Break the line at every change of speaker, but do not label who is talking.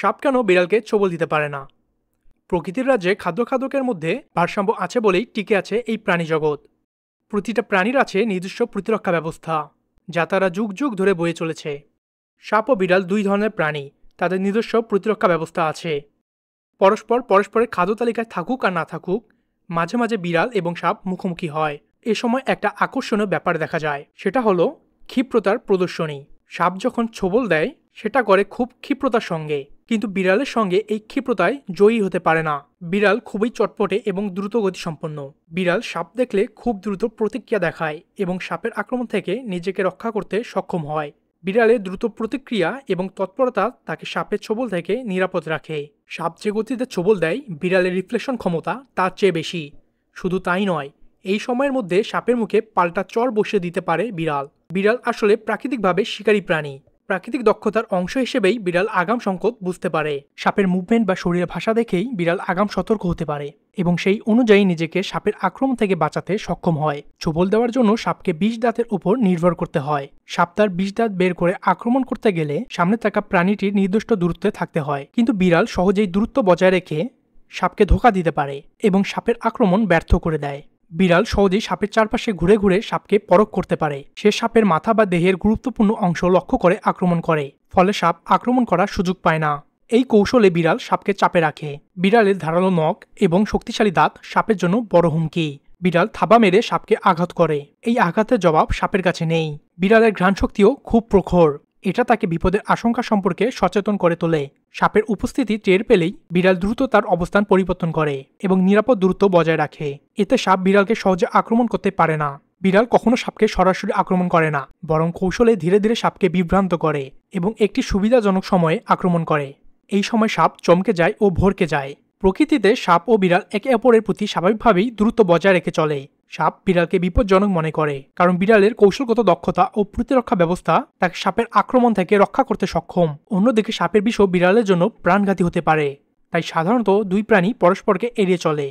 সাপ কেন বিড়ালকে ছোবল দিতে পারে না? প্রকৃতির রাজ্যে খাদ্যের মধ্যে ভারসাম্য আছে বলেই টিকে আছে এই প্রাণী জগৎ। প্রতিটা প্রাণীর আছে নিজস্ব প্রতিরক্ষা ব্যবস্থা, যা তারা যুগ যুগ ধরে বয়ে চলেছে। সাপ ও বিড়াল দুই ধরনের প্রাণী, তাদের নিজস্ব প্রতিরক্ষা ব্যবস্থা আছে। পরস্পরের খাদ্য তালিকায় থাকুক আর না থাকুক, মাঝে মাঝে বিড়াল এবং সাপ মুখোমুখি হয়। এ সময় একটা আকর্ষণীয় ব্যাপার দেখা যায়, সেটা হলো ক্ষিপ্রতার প্রদর্শনী। সাপ যখন ছোবল দেয় সেটা করে খুব ক্ষিপ্রতার সঙ্গে, কিন্তু বিড়ালের সঙ্গে এই ক্ষিপ্রতায় জয়ী হতে পারে না। বিড়াল খুবই চটপটে এবং দ্রুত গতিসম্পন্ন। বিড়াল সাপ দেখলে খুব দ্রুত প্রতিক্রিয়া দেখায় এবং সাপের আক্রমণ থেকে নিজেকে রক্ষা করতে সক্ষম হয়। বিড়ালের দ্রুত প্রতিক্রিয়া এবং তৎপরতা তাকে সাপের ছোবল থেকে নিরাপদ রাখে। সাপ যে গতিতে ছোবল দেয়, বিড়ালের রিফ্লেকশন ক্ষমতা তার চেয়ে বেশি। শুধু তাই নয়, এই সময়ের মধ্যে সাপের মুখে পাল্টা চর বসিয়ে দিতে পারে বিড়াল। বিড়াল আসলে প্রাকৃতিকভাবে শিকারী প্রাণী। প্রাকৃতিক দক্ষতার অংশ হিসেবেই বিড়াল আগাম সংকেত বুঝতে পারে। সাপের মুভমেন্ট বা শরীরের ভাষা দেখেই বিড়াল আগাম সতর্ক হতে পারে এবং সেই অনুযায়ী নিজেকে সাপের আক্রমণ থেকে বাঁচাতে সক্ষম হয়। ছোবল দেওয়ার জন্য সাপকে ২০ দাঁতের উপর নির্ভর করতে হয়। সাপ তার ২০ দাঁত বের করে আক্রমণ করতে গেলে সামনে থাকা প্রাণীটির নির্দিষ্ট দূরত্বে থাকতে হয়, কিন্তু বিড়াল সহজেই দূরত্ব বজায় রেখে সাপকে ধোঁকা দিতে পারে এবং সাপের আক্রমণ ব্যর্থ করে দেয়। বিড়াল সহজেই সাপের চারপাশে ঘুরে ঘুরে সাপকে পরখ করতে পারে। সে সাপের মাথা বা দেহের গুরুত্বপূর্ণ অংশ লক্ষ্য করে আক্রমণ করে, ফলে সাপ আক্রমণ করার সুযোগ পায় না। এই কৌশলে বিড়াল সাপকে চাপে রাখে। বিড়ালের ধারালো নখ এবং শক্তিশালী দাঁত সাপের জন্য বড় হুমকি। বিড়াল থাবা মেরে সাপকে আঘাত করে, এই আঘাতের জবাব সাপের কাছে নেই। বিড়ালের ঘ্রাণ শক্তিও খুব প্রখর, এটা তাকে বিপদের আশঙ্কা সম্পর্কে সচেতন করে তোলে। সাপের উপস্থিতি টের পেলেই বিড়াল দ্রুত তার অবস্থান পরিবর্তন করে এবং নিরাপদ দূরত্ব বজায় রাখে। এতে সাপ বিড়ালকে সহজে আক্রমণ করতে পারে না। বিড়াল কখনো সাপকে সরাসরি আক্রমণ করে না, বরং কৌশলে ধীরে ধীরে সাপকে বিভ্রান্ত করে এবং একটি সুবিধাজনক সময়ে আক্রমণ করে। এই সময় সাপ চমকে যায় ও ভড়কে যায়। প্রকৃতিতে সাপ ও বিড়াল একে অপরের প্রতি স্বাভাবিকভাবেই দূরত্ব বজায় রেখে চলে। সাপ বিড়ালকে বিপজ্জনক মনে করে, কারণ বিড়ালের কৌশলগত দক্ষতা ও প্রতিরক্ষা ব্যবস্থা তাকে সাপের আক্রমণ থেকে রক্ষা করতে সক্ষম। অন্যদিকে সাপের বিষও বিড়ালের জন্য প্রাণঘাতী হতে পারে, তাই সাধারণত দুই প্রাণী পরস্পরকে এড়িয়ে চলে।